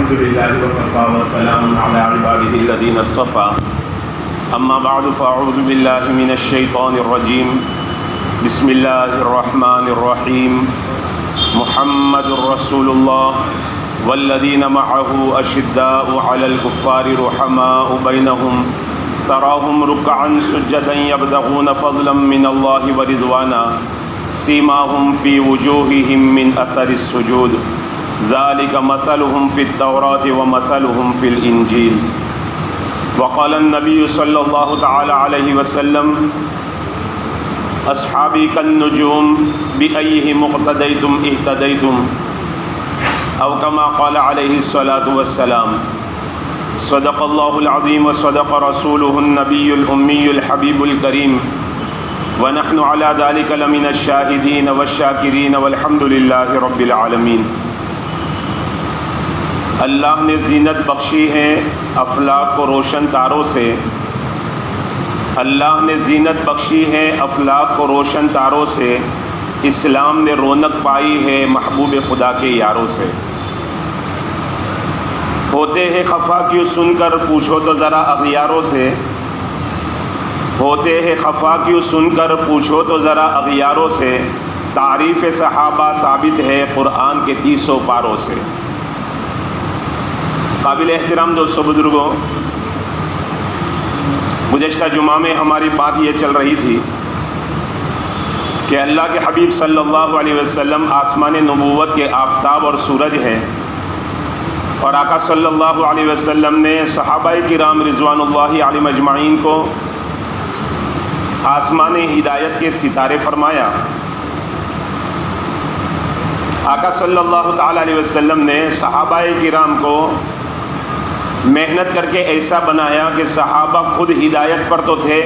الحمد لله وكفى وسلام على عباده الذين اصطفى أما بعد فأعوذ بالله من الشيطان الرجيم بسم الله الرحمن الرحيم محمد رسول الله والذين معه أشداء على الكفار رحماء بينهم تراهم ركعا سجدا يبتغون فضلا من الله ورضوانا سيماهم في وجوههم من أثر السجود ذلك مثلهم في التوراة ومثلهم في الإنجيل وقال النبي صلى الله تعالى عليه وسلم أصحابي كالنجوم بأيهم اقتديتم اهتديتم أو كما قال عليه الصلاة والسلام صدق الله العظيم وصدق رسوله النبي الأمي الحبيب الكريم ونحن على ذلك لمن الشاهدين والشاكرين والحمد لله رب العالمين۔ اللہ نے زینت بخشی ہے افلاک کو روشن تاروں سے، اللہ نے زینت بخشی ہے افلاک کو روشن تاروں سے، اسلام نے رونق پائی ہے محبوب خدا کے یاروں سے۔ ہوتے ہیں خفا کیوں سن کر پوچھو تو ذرا اغیاروں سے، ہوتے ہیں خفا کیوں سن کر پوچھو تو ذرا اغیاروں سے، تعریف صحابہ ثابت ہے قرآن کے 30 پاروں سے۔ قابل احترام دوستو بزرگوں، گزشتہ جمعہ میں ہماری بات یہ چل رہی تھی کہ اللہ کے حبیب صلی اللہ علیہ وسلم آسمان نبوت کے آفتاب اور سورج ہیں، اور آقا صلی اللہ علیہ وسلم نے صحابہ کرام رضوان اللہ علیہم اجمعین کو آسمان ہدایت کے ستارے فرمایا۔ آقا صلی اللہ تعالی علیہ وسلم نے صحابہ کرام کو محنت کر کے ایسا بنایا کہ صحابہ خود ہدایت پر تو تھے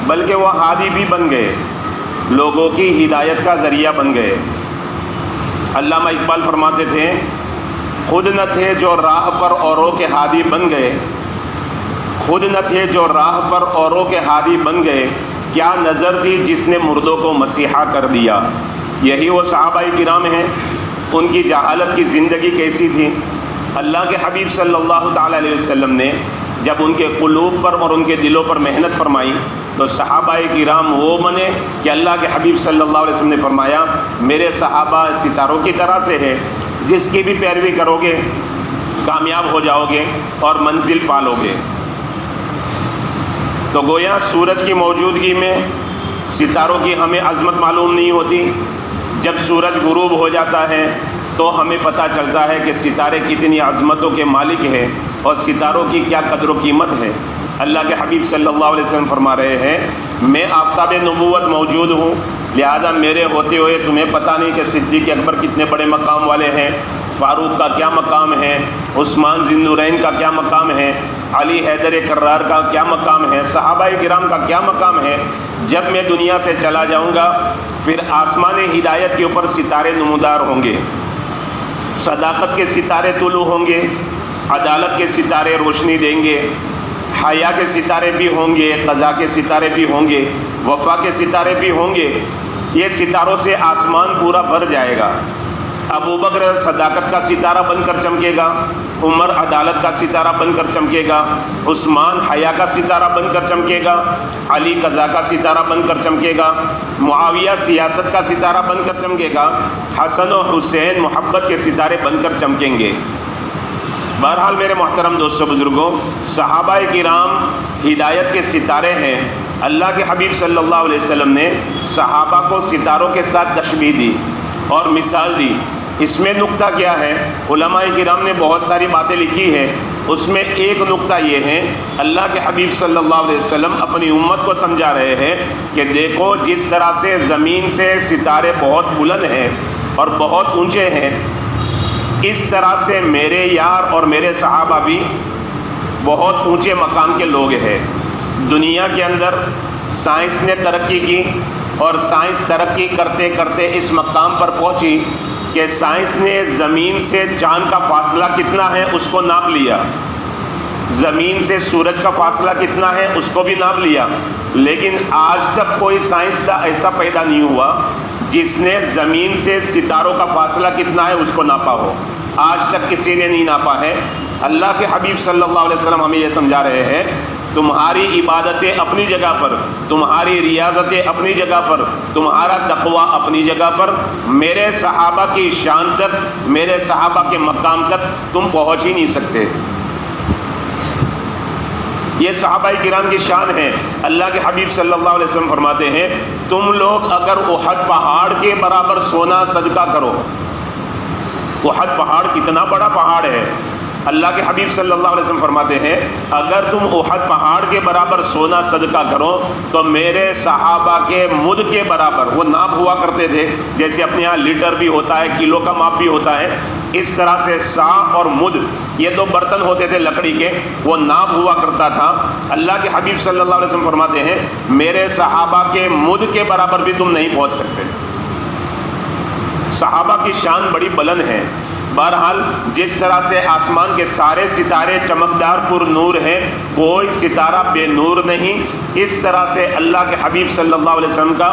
بلکہ وہ ہادی بھی بن گئے، لوگوں کی ہدایت کا ذریعہ بن گئے۔ علامہ اقبال فرماتے تھے خود نہ تھے جو راہ پر اوروں کے ہادی بن گئے، خود نہ تھے جو راہ پر اوروں کے ہادی بن گئے، کیا نظر تھی جس نے مردوں کو مسیحا کر دیا۔ یہی وہ صحابہ کرام ہیں، ان کی جہالت کی زندگی کیسی تھی۔ اللہ کے حبیب صلی اللہ تعالی علیہ وسلم نے جب ان کے قلوب پر اور ان کے دلوں پر محنت فرمائی تو صحابہ کرام وہ بنے کہ اللہ کے حبیب صلی اللہ علیہ وسلم نے فرمایا میرے صحابہ ستاروں کی طرح سے ہے، جس کی بھی پیروی کرو گے کامیاب ہو جاؤ گے اور منزل پالو گے۔ تو گویا سورج کی موجودگی میں ستاروں کی ہمیں عظمت معلوم نہیں ہوتی، جب سورج غروب ہو جاتا ہے تو ہمیں پتہ چلتا ہے کہ ستارے کتنی عظمتوں کے مالک ہیں اور ستاروں کی کیا قدر و قیمت ہے۔ اللہ کے حبیب صلی اللہ علیہ وسلم فرما رہے ہیں میں آفتاب نبوت موجود ہوں، لہذا میرے ہوتے ہوئے تمہیں پتہ نہیں کہ صدیق اکبر کتنے بڑے مقام والے ہیں، فاروق کا کیا مقام ہے، عثمان ذی النورین کا کیا مقام ہے، علی حیدر کرار کا کیا مقام ہے، صحابہ کرام کا کیا مقام ہے۔ جب میں دنیا سے چلا جاؤں گا پھر آسمان ہدایت کے اوپر ستارے نمودار ہوں گے، صداقت کے ستارے طلوع ہوں گے، عدالت کے ستارے روشنی دیں گے، حیا کے ستارے بھی ہوں گے، قضا کے ستارے بھی ہوں گے، وفا کے ستارے بھی ہوں گے۔ یہ ستاروں سے آسمان پورا بھر جائے گا۔ ابوبکر صداقت کا ستارہ بن کر چمکے گا، عمر عدالت کا ستارہ بن کر چمکے گا، عثمان حیا کا ستارہ بن کر چمکے گا، علی قضا کا ستارہ بن کر چمکے گا، معاویہ سیاست کا ستارہ بن کر چمکے گا، حسن و حسین محبت کے ستارے بن کر چمکیں گے۔ بہرحال میرے محترم دوستو بزرگوں، صحابہ کرام ہدایت کے ستارے ہیں۔ اللہ کے حبیب صلی اللہ علیہ وسلم نے صحابہ کو ستاروں کے ساتھ تشبیہ دی اور مثال دی۔ اس میں نقطہ کیا ہے؟ علماء کرام نے بہت ساری باتیں لکھی ہیں، اس میں ایک نقطہ یہ ہے اللہ کے حبیب صلی اللہ علیہ وسلم اپنی امت کو سمجھا رہے ہیں کہ دیکھو جس طرح سے زمین سے ستارے بہت بلند ہیں اور بہت اونچے ہیں، اس طرح سے میرے یار اور میرے صحابہ بھی بہت اونچے مقام کے لوگ ہیں۔ دنیا کے اندر سائنس نے ترقی کی اور سائنس ترقی کرتے کرتے اس مقام پر پہنچی کہ سائنس نے زمین سے چاند کا فاصلہ کتنا ہے اس کو ناپ لیا، زمین سے سورج کا فاصلہ کتنا ہے اس کو بھی ناپ لیا، لیکن آج تک کوئی سائنسداں ایسا پیدا نہیں ہوا جس نے زمین سے ستاروں کا فاصلہ کتنا ہے اس کو ناپا ہو۔ آج تک کسی نے نہیں ناپا ہے۔ اللہ کے حبیب صلی اللہ علیہ وسلم ہمیں یہ سمجھا رہے ہیں، تمہاری عبادتیں اپنی جگہ پر، تمہاری ریاضتیں اپنی جگہ پر، تمہارا تقوی اپنی جگہ پر، میرے صحابہ کی شان تک، میرے صحابہ کے مقام تک تم پہنچ ہی نہیں سکتے۔ یہ صحابہ کرام کی شان ہے۔ اللہ کے حبیب صلی اللہ علیہ وسلم فرماتے ہیں، تم لوگ اگر احد پہاڑ کے برابر سونا صدقہ کرو، احد پہاڑ کتنا بڑا پہاڑ ہے، اللہ کے حبیب صلی اللہ علیہ وسلم فرماتے ہیں اگر تم احد پہاڑ کے برابر سونا صدقہ کرو تو میرے صحابہ کے مد کے برابر، وہ ناپ ہوا کرتے تھے جیسے اپنے یہاں لیٹر بھی ہوتا ہے، کلو کا ماپ بھی ہوتا ہے، اس طرح سے سا اور مد یہ دو برتن ہوتے تھے لکڑی کے، وہ ناپ ہوا کرتا تھا۔ اللہ کے حبیب صلی اللہ علیہ وسلم فرماتے ہیں میرے صحابہ کے مد کے برابر بھی تم نہیں پہنچ سکتے۔ صحابہ کی شان بڑی بلند ہے۔ بہرحال جس طرح سے آسمان کے سارے ستارے چمکدار پر نور ہیں، کوئی ستارہ بے نور نہیں، اس طرح سے اللہ کے حبیب صلی اللہ علیہ وسلم کا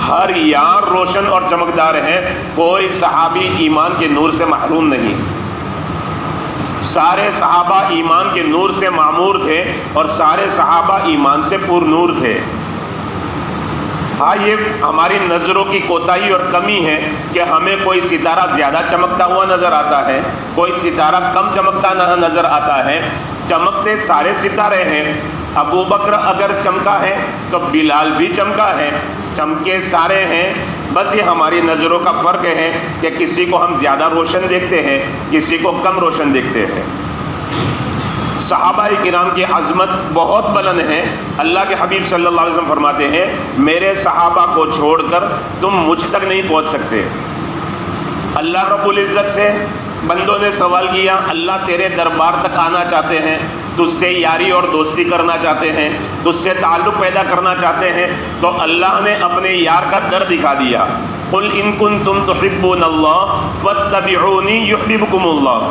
ہر یار روشن اور چمکدار ہے، کوئی صحابی ایمان کے نور سے محروم نہیں۔ سارے صحابہ ایمان کے نور سے معمور تھے اور سارے صحابہ ایمان سے پر نور تھے۔ ہاں یہ ہماری نظروں کی کوتاہی اور کمی ہے کہ ہمیں کوئی ستارہ زیادہ چمکتا ہوا نظر آتا ہے، کوئی ستارہ کم چمکتا نظر آتا ہے۔ چمکتے سارے ستارے ہیں۔ ابو بکر اگر چمکا ہے تو بلال بھی چمکا ہے، چمکے سارے ہیں، بس یہ ہماری نظروں کا فرق ہے کہ کسی کو ہم زیادہ روشن دیکھتے ہیں، کسی کو کم روشن دیکھتے ہیں۔ صحابہ کرام کی عظمت بہت بلند ہے۔ اللہ کے حبیب صلی اللہ علیہ وسلم فرماتے ہیں میرے صحابہ کو چھوڑ کر تم مجھ تک نہیں پہنچ سکتے۔ اللہ رب العزت سے بندوں نے سوال کیا، اللہ تیرے دربار تک آنا چاہتے ہیں، تجھ سے یاری اور دوستی کرنا چاہتے ہیں، تجھ سے تعلق پیدا کرنا چاہتے ہیں، تو اللہ نے اپنے یار کا در دکھا دیا۔ قل ان کنتم تحبون اللہ فاتبعونی یحببکم اللہ۔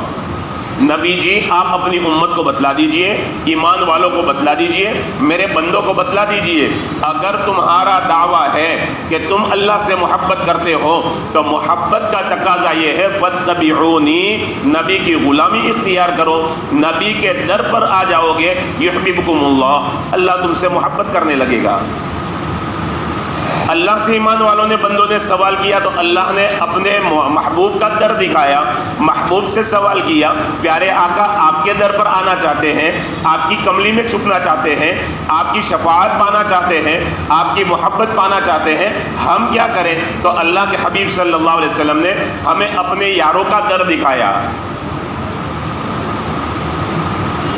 نبی جی آپ اپنی امت کو بتلا دیجئے، ایمان والوں کو بتلا دیجئے، میرے بندوں کو بتلا دیجئے، اگر تمہارا دعویٰ ہے کہ تم اللہ سے محبت کرتے ہو تو محبت کا تقاضا یہ ہے فاتبعونی، نبی کی غلامی اختیار کرو، نبی کے در پر آ جاؤ گے، یحببکم اللہ، اللہ تم سے محبت کرنے لگے گا۔ اللہ سے ایمان والوں نے بندوں نے سوال کیا تو اللہ نے اپنے محبوب کا در دکھایا، محبوب سے سوال کیا، پیارے آقا آپ کے در پر آنا چاہتے ہیں، آپ کی کملی میں چھپنا چاہتے ہیں، آپ کی شفاعت پانا چاہتے ہیں، آپ کی محبت پانا چاہتے ہیں، ہم کیا کریں؟ تو اللہ کے حبیب صلی اللہ علیہ وسلم نے ہمیں اپنے یاروں کا در دکھایا۔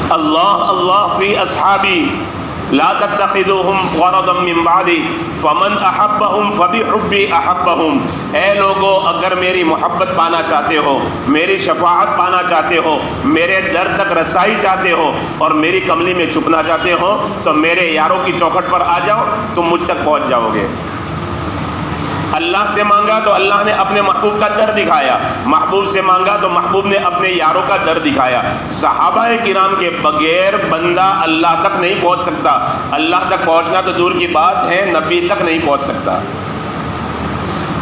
اللہ اللہ فی اصحابی لا تتخذوهم غرضا من بعدی فمن احبهم فبحبی احبهم۔ اے لوگو اگر میری محبت پانا چاہتے ہو، میری شفاعت پانا چاہتے ہو، میرے در تک رسائی چاہتے ہو اور میری کملی میں چھپنا چاہتے ہو تو میرے یاروں کی چوکھٹ پر آ جاؤ، تم مجھ تک پہنچ جاؤ گے۔ اللہ سے مانگا تو اللہ نے اپنے محبوب کا در دکھایا، محبوب سے مانگا تو محبوب نے اپنے یاروں کا در دکھایا۔ صحابہ کرام کے بغیر بندہ اللہ تک نہیں پہنچ سکتا، اللہ تک پہنچنا تو دور کی بات ہے، نبی تک نہیں پہنچ سکتا۔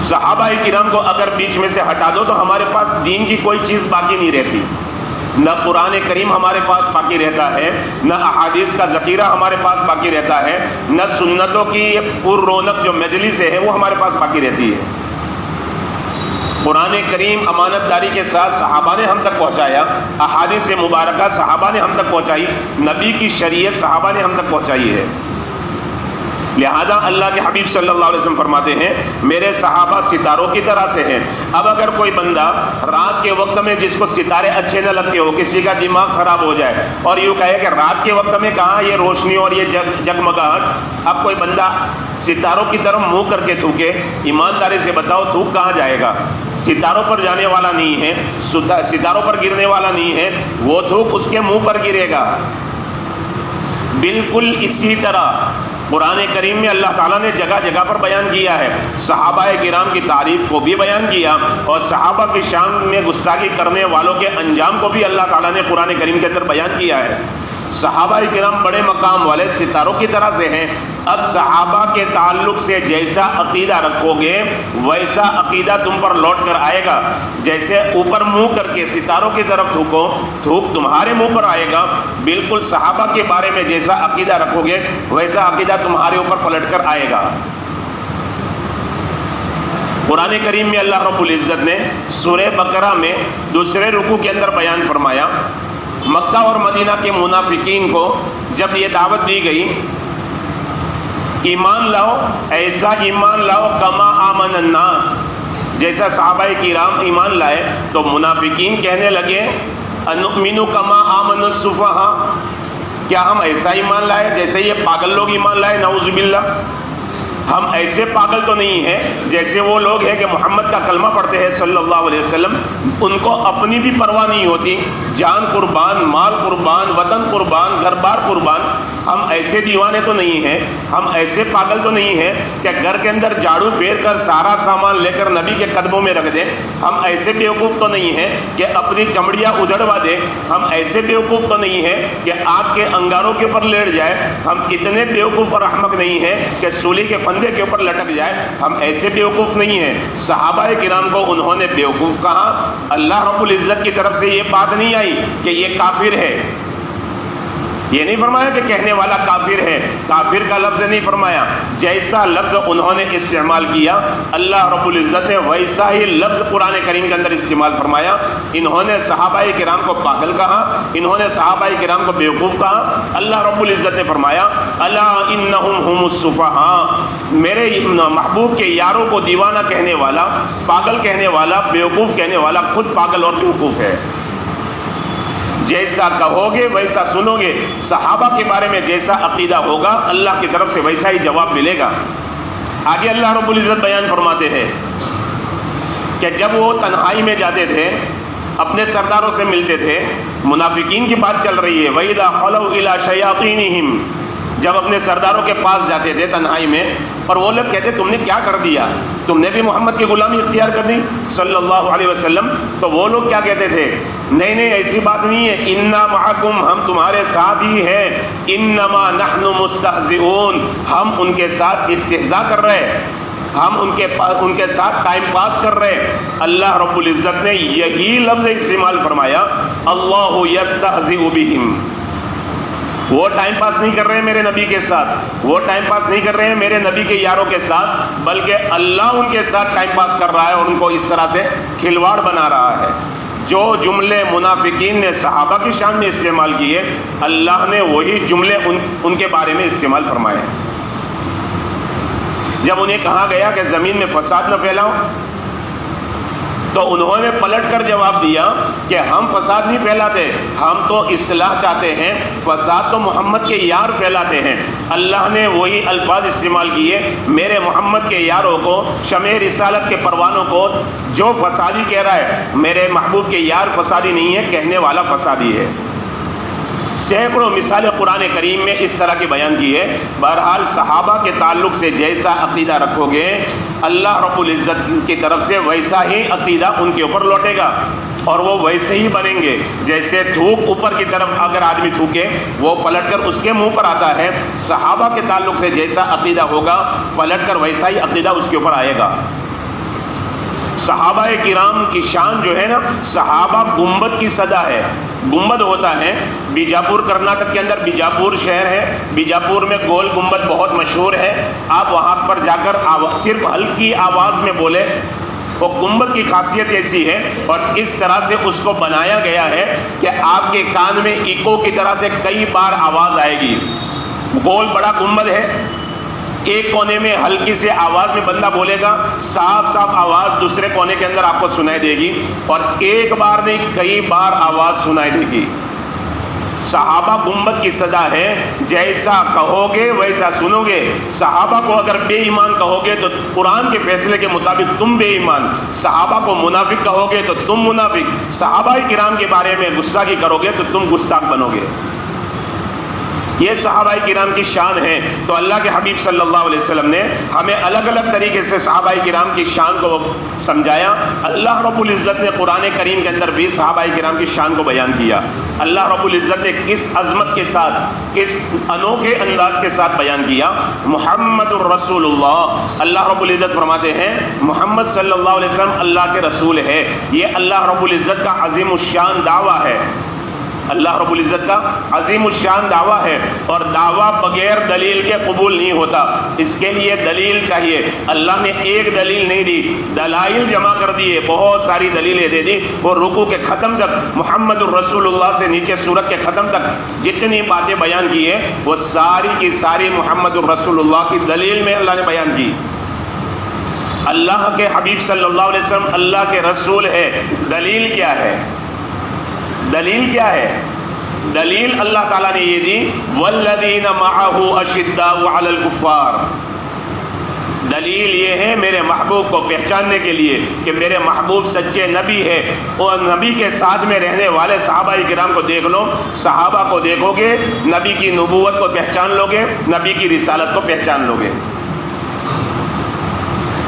صحابہ کرام کو اگر بیچ میں سے ہٹا دو تو ہمارے پاس دین کی کوئی چیز باقی نہیں رہتی، نہ قرآن کریم ہمارے پاس باقی رہتا ہے، نہ احادیث کا ذخیرہ ہمارے پاس باقی رہتا ہے، نہ سنتوں کی یہ پر رونق جو مجلسیں ہیں وہ ہمارے پاس باقی رہتی ہے۔ قرآن کریم امانت داری کے ساتھ صحابہ نے ہم تک پہنچایا، احادیث مبارکہ صحابہ نے ہم تک پہنچائی، نبی کی شریعت صحابہ نے ہم تک پہنچائی ہے۔ لہذا اللہ کے حبیب صلی اللہ علیہ وسلم فرماتے ہیں میرے صحابہ ستاروں کی طرح سے ہیں۔ اب اگر کوئی بندہ رات کے وقت میں جس کو ستارے اچھے نہ لگتے ہو، کسی کا دماغ خراب ہو جائے اور یوں کہے کہ رات کے وقت میں کہاں یہ روشنی اور یہ جگمگاہٹ، اب کوئی بندہ ستاروں کی طرف منہ کر کے تھوکے، ایمانداری سے بتاؤ تھوک کہاں جائے گا؟ ستاروں پر جانے والا نہیں ہے، ستاروں پر گرنے والا نہیں ہے، وہ تھوک اس کے منہ پر گرے گا۔ بالکل اسی طرح قرآن کریم میں اللہ تعالیٰ نے جگہ جگہ پر بیان کیا ہے، صحابہ کرام کی تعریف کو بھی بیان کیا اور صحابہ کی شان میں گستاخی کرنے والوں کے انجام کو بھی اللہ تعالیٰ نے قرآن کریم کے اندر بیان کیا ہے۔ صحابہ کرام بڑے مقام والے ستاروں کی طرح سے ہیں، اب صحابہ کے تعلق سے جیسا عقیدہ رکھو گے ویسا عقیدہ تم پر لوٹ کر آئے گا. جیسے اوپر منہ کر کے ستاروں کی طرف تھوکو, تھوک تمہارے منہ پر آئے گا. بالکل صحابہ کے بارے میں جیسا عقیدہ رکھو گے ویسا عقیدہ تمہارے اوپر پلٹ کر آئے گا. قرآن کریم میں اللہ رب العزت نے سورہ بقرہ میں دوسرے رکوع کے اندر بیان فرمایا, مکہ اور مدینہ کے منافقین کو جب یہ دعوت دی گئی ایمان لاؤ, ایسا ایمان لاؤ کما آمن الناس, جیسا صحابہ کرام ایمان لائے, تو منافقین کہنے لگے انؤمن کما آمن السفہاء, کیا ہم ایسا ایمان لائے جیسے یہ پاگل لوگ ایمان لائے؟ نعوذ باللہ, ہم ایسے پاگل تو نہیں ہیں جیسے وہ لوگ ہیں کہ محمد کا کلمہ پڑھتے ہیں صلی اللہ علیہ وسلم, ان کو اپنی بھی پرواہ نہیں ہوتی, جان قربان, مال قربان, وطن قربان, گھر بار قربان. ہم ایسے دیوانے تو نہیں ہیں, ہم ایسے پاگل تو نہیں ہیں کہ گھر کے اندر جھاڑو پھیر کر سارا سامان لے کر نبی کے قدموں میں رکھ دیں. ہم ایسے بیوقوف تو نہیں ہیں کہ اپنی چمڑیاں اجڑوا دیں. ہم ایسے بیوقوف تو نہیں ہیں کہ آگ کے انگاروں کے اوپر لیٹ جائے. ہم اتنے بیوقوف اور احمق نہیں ہیں کہ سولی کے پھندے کے اوپر لٹک جائے. ہم ایسے بیوقوف نہیں ہیں. صحابہ کرام کو انہوں نے بیوقوف کہا. اللہ رب العزت کی طرف سے یہ بات نہیں آئی کہ یہ کافر ہے, یہ نہیں فرمایا کہ کہنے والا کافر ہے, کافر کا لفظ نہیں فرمایا. جیسا لفظ انہوں نے استعمال کیا اللہ رب العزت نے ویسا ہی لفظ قرآن کریم کے اندر استعمال فرمایا. انہوں نے صحابہ کرام کو پاگل کہا, انہوں نے صحابہ کرام کو بیوقوف کہا. اللہ رب العزت نے فرمایا الا انہم هم السفہاء, میرے محبوب کے یاروں کو دیوانہ کہنے والا, پاگل کہنے والا, بیوقوف کہنے والا خود پاگل اور بیوقوف ہے. جیسا کہو گے ویسا سنو گے. صحابہ کے بارے میں جیسا عقیدہ ہوگا اللہ کی طرف سے ویسا ہی جواب ملے گا. آگے اللہ رب العزت بیان فرماتے ہیں کہ جب وہ تنہائی میں جاتے تھے, اپنے سرداروں سے ملتے تھے, منافقین کی بات چل رہی ہے. وَإِذَا خَلَوْا إِلَىٰ شَيَاطِينِهِمْ, جب اپنے سرداروں کے پاس جاتے تھے تنہائی میں, اور وہ لوگ کہتے تم نے کیا کر دیا, تم نے بھی محمد کی غلامی اختیار کر دی صلی اللہ علیہ وسلم. تو وہ لوگ کیا کہتے تھے, نہیں نہیں ایسی بات نہیں ہے, انا معکم, ہم تمہارے ساتھ ہی ہیں, انما نحن مستہزئون, ہم ان کے ساتھ استہزاء کر رہے, ہم ان کے ساتھ ٹائم پاس کر رہے. اللہ رب العزت نے یہی لفظ استعمال فرمایا اللہ یستہزئ بہم, وہ ٹائم پاس نہیں کر رہے ہیں میرے نبی کے ساتھ, وہ ٹائم پاس نہیں کر رہے ہیں میرے نبی کے یاروں کے ساتھ, بلکہ اللہ ان کے ساتھ ٹائم پاس کر رہا ہے اور ان کو اس طرح سے کھلواڑ بنا رہا ہے. جو جملے منافقین نے صحابہ کی شان میں استعمال کیے, اللہ نے وہی جملے ان کے بارے میں استعمال فرمائے. جب انہیں کہا گیا کہ زمین میں فساد نہ پھیلاؤ, تو انہوں نے پلٹ کر جواب دیا کہ ہم فساد نہیں پھیلاتے, ہم تو اصلاح چاہتے ہیں, فساد تو محمد کے یار پھیلاتے ہیں. اللہ نے وہی الفاظ استعمال کیے میرے محمد کے یاروں کو, شمع رسالت کے پروانوں کو. جو فسادی کہہ رہا ہے میرے محبوب کے یار فسادی نہیں ہے, کہنے والا فسادی ہے. سینکڑوں مثالیں قرآن کریم میں اس طرح کی بیان کی ہے. بہرحال صحابہ کے تعلق سے جیسا عقیدہ رکھو گے اللہ رب العزت کی طرف سے ویسا ہی عقیدہ ان کے اوپر لوٹے گا, اور وہ ویسے ہی بنیں گے. جیسے تھوک اوپر کی طرف اگر آدمی تھوکے وہ پلٹ کر اس کے منہ پر آتا ہے, صحابہ کے تعلق سے جیسا عقیدہ ہوگا پلٹ کر ویسا ہی عقیدہ اس کے اوپر آئے گا. صحابہ کرام کی شان جو ہے نا, صحابہ گنبد کی صدا ہے. گنبد ہوتا ہے بیجاپور, کرناٹک کے اندر بیجاپور شہر ہے, بیجاپور میں گول گنبد بہت مشہور ہے. آپ وہاں پر جا کر صرف ہلکی آواز میں بولے, وہ گنبد کی خاصیت ایسی ہے اور اس طرح سے اس کو بنایا گیا ہے کہ آپ کے کان میں ایکو کی طرح سے کئی بار آواز آئے گی. گول بڑا گنبد ہے, ایک کونے میں ہلکی سے آواز میں بندہ بولے گا, صاف صاف آواز دوسرے کونے کے اندر آپ کو سنائی دے گی, اور ایک بار نہیں کئی بار آواز سنائی دے گی. صحابہ گنبد کی صدا ہے, جیسا کہو گے ویسا سنو گے. صحابہ کو اگر بے ایمان کہو گے تو قرآن کے فیصلے کے مطابق تم بے ایمان, صحابہ کو منافق کہو گے تو تم منافق, صحابہ کرام کے بارے میں گستاخی کرو گے تو تم گستاخ بنو گے. یہ صحابہ کرام کی شان ہے. تو اللہ کے حبیب صلی اللہ علیہ وسلم نے ہمیں الگ الگ طریقے سے صحابہ کرام کی شان کو سمجھایا. اللہ رب العزت نے قرآن کریم کے اندر بھی صحابہ کرام کی شان کو بیان کیا. اللہ رب العزت نے کس عظمت کے ساتھ، کس انوکھے انداز کے ساتھ بیان کیا. محمد الرسول اللہ، اللہ رب العزت فرماتے ہیں محمد صلی اللہ علیہ وسلم اللہ کے رسول ہے. یہ اللہ رب العزت کا عظیم الشان دعویٰ ہے. اللہ رب العزت کا عظیم الشان دعویٰ ہے، اور دعویٰ بغیر دلیل کے قبول نہیں ہوتا. اس کے لیے دلیل چاہیے. اللہ نے ایک دلیل نہیں دی، دلائل جمع کر دیے، بہت ساری دلیلیں دے دی. وہ رکوع کے ختم تک محمد الرسول اللہ سے نیچے سورت کے ختم تک جتنی باتیں بیان کی ہیں وہ ساری کی ساری محمد الرسول اللہ کی دلیل میں اللہ نے بیان کی. اللہ کے حبیب صلی اللہ علیہ وسلم اللہ کے رسول ہے. دلیل کیا ہے؟ دلیل کیا ہے؟ دلیل اللہ تعالیٰ نے یہ دی والذین معہ اشداء علی الکفار. دلیل یہ ہے میرے محبوب کو پہچاننے کے لیے کہ میرے محبوب سچے نبی ہے. اور نبی کے ساتھ میں رہنے والے صحابہ کرام کو دیکھ لو. صحابہ کو دیکھو گے نبی کی نبوت کو پہچان لو گے، نبی کی رسالت کو پہچان لو گے.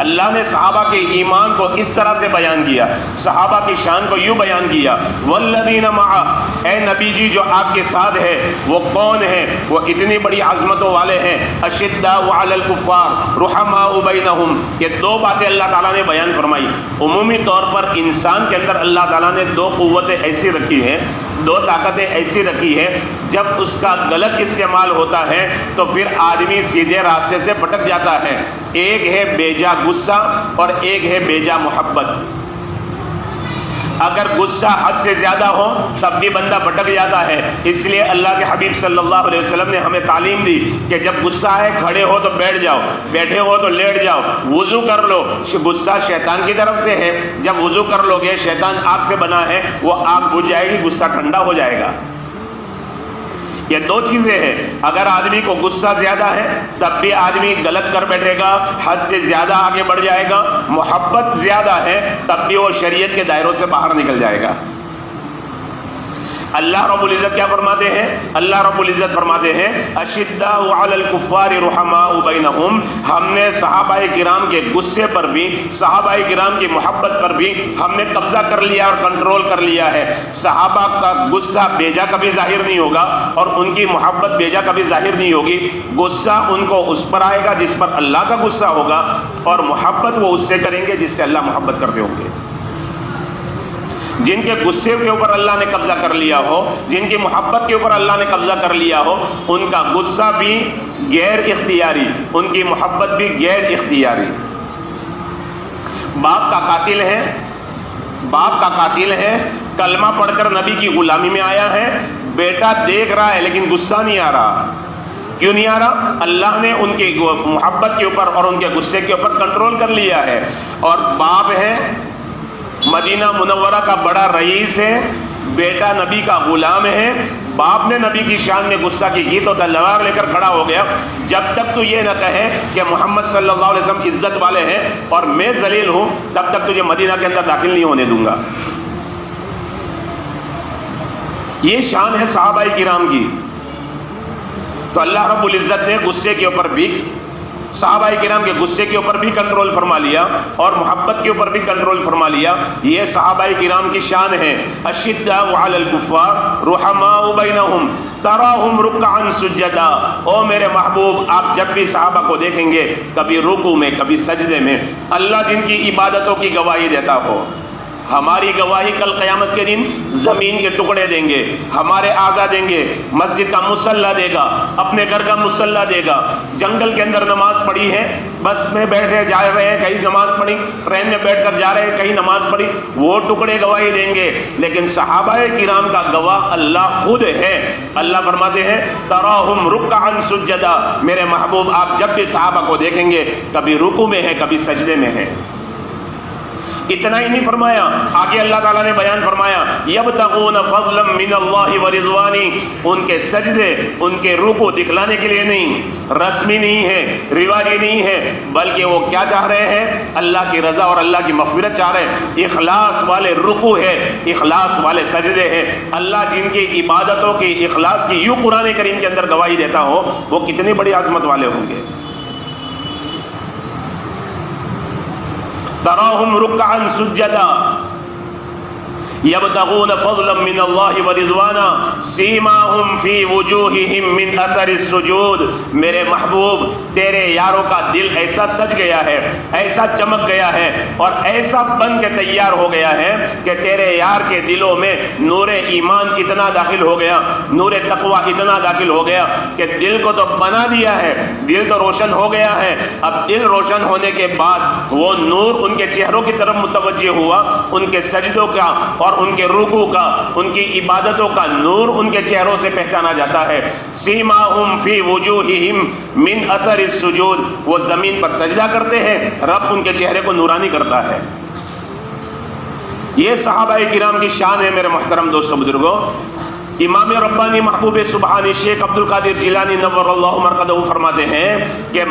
اللہ نے صحابہ کے ایمان کو اس طرح سے بیان کیا، صحابہ کی شان کو یوں بیان کیا والذین معہ، اے نبی جی جو آپ کے ساتھ ہے وہ کون ہے؟ وہ اتنی بڑی عظمتوں والے ہیں. اشداء علی الکفار رحماء بینہم. یہ دو باتیں اللہ تعالیٰ نے بیان فرمائی. عمومی طور پر انسان کے اندر اللہ تعالیٰ نے دو قوتیں ایسی رکھی ہیں، دو طاقتیں ایسی رکھی ہیں، جب اس کا غلط استعمال ہوتا ہے تو پھر آدمی سیدھے راستے سے بھٹک جاتا ہے. ایک ہے بیجا غصہ اور ایک ہے بیجا محبت. اگر غصہ حد سے زیادہ ہو تب بھی بندہ بھٹک جاتا ہے. اس لیے اللہ کے حبیب صلی اللہ علیہ وسلم نے ہمیں تعلیم دی کہ جب غصہ ہے کھڑے ہو تو بیٹھ جاؤ، بیٹھے ہو تو لیٹ جاؤ، وضو کر لو. غصہ شیطان کی طرف سے ہے، جب وضو کر لو گے شیطان آگ سے بنا ہے، وہ آگ بجھ جائے گی، غصہ ٹھنڈا ہو جائے گا. یہ دو چیزیں ہیں. اگر آدمی کو غصہ زیادہ ہے تب بھی آدمی غلط کر بیٹھے گا، حد سے زیادہ آگے بڑھ جائے گا. محبت زیادہ ہے تب بھی وہ شریعت کے دائروں سے باہر نکل جائے گا. اللہ رب العزت کیا فرماتے ہیں؟ اللہ رب العزت فرماتے ہیں اشداء علی الکفار رحماء بینہم. ہم نے صحابہ کرام کے غصے پر بھی، صحابہ کرام کی محبت پر بھی ہم نے قبضہ کر لیا اور کنٹرول کر لیا ہے. صحابہ کا غصہ بیجا کبھی ظاہر نہیں ہوگا اور ان کی محبت بیجا کبھی ظاہر نہیں ہوگی. غصہ ان کو اس پر آئے گا جس پر اللہ کا غصہ ہوگا، اور محبت وہ اس سے کریں گے جس سے اللہ محبت کرتے ہوں گے. جن کے غصے کے اوپر اللہ نے قبضہ کر لیا ہو، جن کی محبت کے اوپر اللہ نے قبضہ کر لیا ہو، ان کا غصہ بھی غیر اختیاری، ان کی محبت بھی غیر اختیاری. باپ کا قاتل ہے، باپ کا قاتل ہے، کلمہ پڑھ کر نبی کی غلامی میں آیا ہے، بیٹا دیکھ رہا ہے لیکن غصہ نہیں آ رہا. کیوں نہیں آ رہا؟ اللہ نے ان کی محبت کے اوپر اور ان کے غصے کے اوپر کنٹرول کر لیا ہے. اور باپ ہے، مدینہ منورہ کا بڑا رئیس ہے، بیٹا نبی کا غلام ہے. باپ نے نبی کی شان میں غصہ کی تو تلوار لے کر کھڑا ہو گیا. جب تک تو یہ نہ کہے کہ محمد صلی اللہ علیہ وسلم عزت والے ہیں اور میں ذلیل ہوں، تب تک تجھے مدینہ کے اندر داخل نہیں ہونے دوں گا. یہ شان ہے صحابہ کرام کی. تو اللہ رب العزت نے غصے کے اوپر بھی، صحابہ کرام کے غصے کے اوپر بھی کنٹرول فرما لیا اور محبت کے اوپر بھی کنٹرول فرما لیا. یہ صحابہ کرام کی شان ہے. اشداء علی الکفار رحماء بینہم تراہم رکعا سجدا. او میرے محبوب آپ جب بھی صحابہ کو دیکھیں گے کبھی رکوع میں کبھی سجدے میں، اللہ جن کی عبادتوں کی گواہی دیتا ہو. ہماری گواہی کل قیامت کے دن زمین کے ٹکڑے دیں گے، ہمارے اعضا دیں گے، مسجد کا مصلی دے گا، اپنے گھر کا مصلی دے گا. جنگل کے اندر نماز پڑھی ہے، بس میں بیٹھے جا رہے ہیں کہیں نماز پڑھی، ٹرین میں بیٹھ کر جا رہے ہیں کہیں نماز پڑھی، وہ ٹکڑے گواہی دیں گے. لیکن صحابہ کرام کا گواہ اللہ خود ہے. اللہ فرماتے ہیں تراہم رکعا سجدا. میرے محبوب آپ جب بھی صحابہ کو دیکھیں گے کبھی رکوع میں ہے کبھی سجدے میں ہے. اتنا ہی نہیں فرمایا، آگے اللہ تعالیٰ نے بیان فرمایا یبتغون فضلا من اللہ ورضوانی، ان کے سجدے ان کے رکوع دکھلانے کے لیے نہیں، رسمی نہیں ہے، رواجی نہیں ہے، بلکہ وہ کیا چاہ رہے ہیں؟ اللہ کی رضا اور اللہ کی مغفرت چاہ رہے ہیں۔ اخلاص والے رکوع ہے، اخلاص والے سجدے ہیں۔ اللہ جن کی عبادتوں کی اخلاص کی یوں قرآن کریم کے اندر گواہی دیتا ہو، وہ کتنی بڑی عظمت والے ہوں گے۔ تراہم رکعا سجدا یبتغون فضلا من اللہ ورضوانا سیماہم فی وجوہہم من اثر السجود۔ میرے محبوب تیرے یاروں کا دل ایسا سج گیا ہے، ایسا چمک گیا ہے اور ایسا بن کے تیار ہو گیا ہے کہ تیرے یار کے دلوں میں نور ایمان اتنا داخل ہو گیا، نور تقوی اتنا داخل ہو گیا کہ دل کو تو بنا دیا ہے، دل تو روشن ہو گیا ہے۔ اب دل روشن ہونے کے بعد وہ نور ان کے چہروں کی طرف متوجہ ہوا، ان کے سجدوں کا اور ان کے رکوع کا، ان کی عبادتوں کا نور ان کے چہروں سے پہچانا جاتا ہے۔ سیماہم فی وجوہہم من اثر السجود، وہ زمین پر سجدہ کرتے ہیں، رب ان کے چہرے کو نورانی کرتا ہے۔ یہ صحابہ کرام کی شان ہے میرے محترم دوستو بزرگوں۔ امام ربانی محبوب سبحانی شیخ عبد القادر جیلانی نور اللہ مرقدہ فرماتے ہیں کہ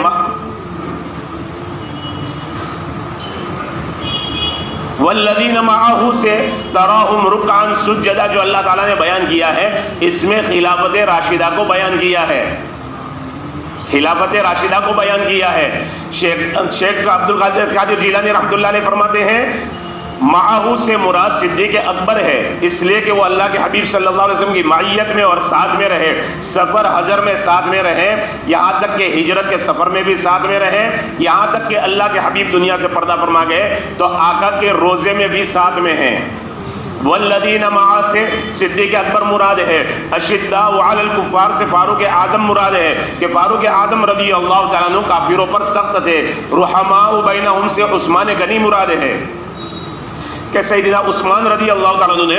والذین معہ سے تراہم رکعا سجدا جو اللہ تعالیٰ نے بیان کیا ہے، اس میں خلافت راشدہ کو بیان کیا ہے، خلافت راشدہ کو بیان کیا ہے۔ شیخ عبد القادر جیلانی رحمۃ اللہ علیہ فرماتے ہیں معاہو سے مراد صدیق اکبر ہے، اس لیے کہ وہ اللہ کے حبیب صلی اللہ علیہ وسلم کی معیت میں اور ساتھ میں رہے، سفر حضر میں ساتھ میں رہے، یہاں تک کہ ہجرت کے سفر میں بھی ساتھ میں رہے، یہاں تک کہ اللہ کے حبیب دنیا سے پردہ فرما گئے تو آقا کے روزے میں بھی ساتھ میں ہیں۔ والذین معہ سے صدیق اکبر مراد ہے، اشداء علی الکفار سے فاروق اعظم مراد ہے کہ فاروق اعظم رضی اللہ تعالیٰ عنہ کافروں پر سخت تھے۔ رحماء بینہم سے عثمان غنی مراد ہے کہ سیدنا عثمان رضی اللہ تعالیٰ عنہ نے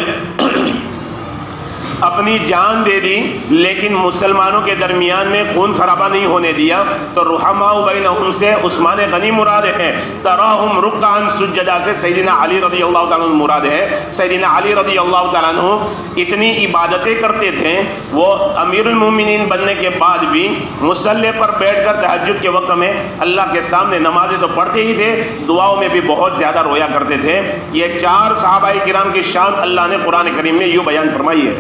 اپنی جان دے دی لیکن مسلمانوں کے درمیان میں خون خرابہ نہیں ہونے دیا، تو رحماء بینہم سے عثمان غنی مراد ہے۔ تراہم رکعا سجدا سے سیدنا علی رضی اللہ تعالیٰ عنہ مراد ہے۔ سیدنا علی رضی اللہ تعالیٰ عنہ اتنی عبادتیں کرتے تھے، وہ امیر المومنین بننے کے بعد بھی مصلی پر بیٹھ کر تہجد کے وقت میں اللہ کے سامنے نمازیں تو پڑھتے ہی تھے، دعاؤں میں بھی بہت زیادہ رویا کرتے تھے۔ یہ چار صحابہ کرام کی شان اللہ نے قرآن کریم میں یوں بیان فرمائی ہے۔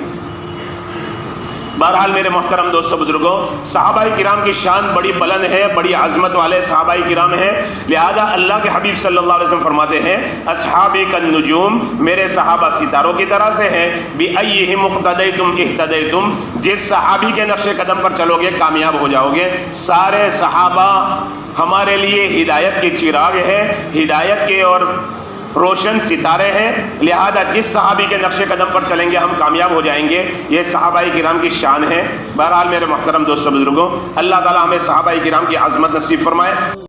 بہرحال میرے محترم دوستو بزرگوں، صحابہ کرام کی شان بڑی بلند ہے، بڑی عظمت والے صحابہ کرام ہیں، لہذا اللہ کے حبیب صلی اللہ علیہ وسلم فرماتے ہیں اصحابی کالنجوم، میرے صحابہ ستاروں کی طرح سے ہیں، بِأَيِّهِمْ اقْتَدَيْتُمْ اهْتَدَيْتُمْ، جس صحابی کے نقش قدم پر چلو گے کامیاب ہو جاؤ گے۔ سارے صحابہ ہمارے لیے ہدایت کے چراغ ہیں، ہدایت کے اور روشن ستارے ہیں، لہذا جس صحابی کے نقش قدم پر چلیں گے ہم کامیاب ہو جائیں گے۔ یہ صحابہ کرام کی شان ہے۔ بہرحال میرے محترم دوستو بزرگوں، اللہ تعالی ہمیں صحابہ کرام کی عظمت نصیب فرمائے۔